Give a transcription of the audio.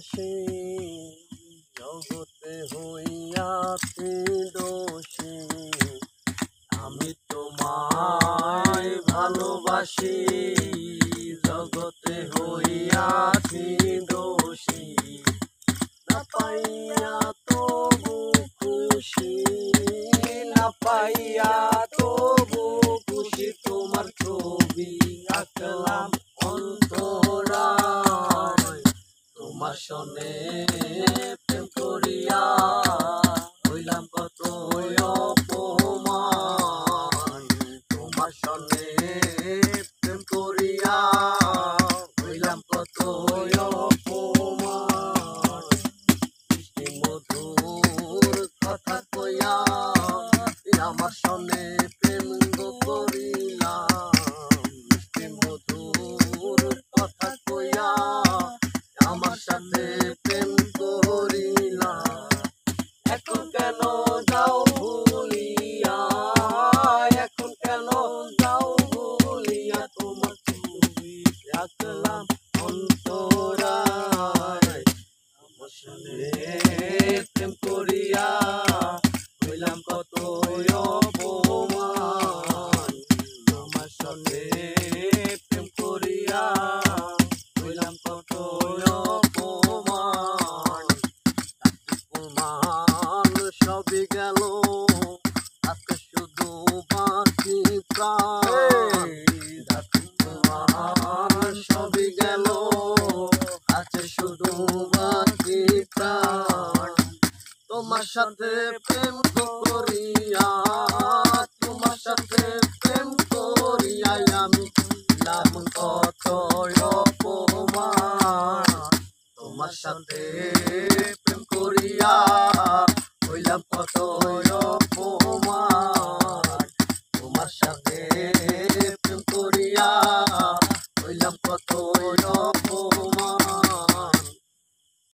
ভালোবাসি জগতে হইয়াছি দোষী আমি তোমায় ভালোবাসি জগতে হইয়াছি দোষী না পাইয়া তবু খুশি না পাইয়া তবু খুশি তোমার ছবি আঁকলাম অন্তরায় তোমার সনে প্রেম করিয়া হইলাম কত অপমান তোমার সনে প্রেম করিয়া হইলাম কত অপমান মিষ্টি মধুর কথা কইয়া আমার সনে প্রেম করিলাম মিষ্টি মধুর কথা কইয়া আমার সাথে প্রেম করিলাম এখন কেন যাও ভুলিয়া এখন কেন যাও ভুলিয়া তোমার ছবি আঁকলাম অন্তরায় আমার সাথে প্রেম করিয়া হইলাম কত অপমান আমার সাথে প্রেম করিয়া হইলাম কত অপমান অপমান সবই গেল আজকে শুধু বাকি প্রাণ অপমান সবই গেল আজকে শুধু বাকি প্রাণ তোমার সাথে প্রেম করিয়া তোমার সাথে প্রেম করিয়া আমি লাভ কত অপমান তোমার সাথে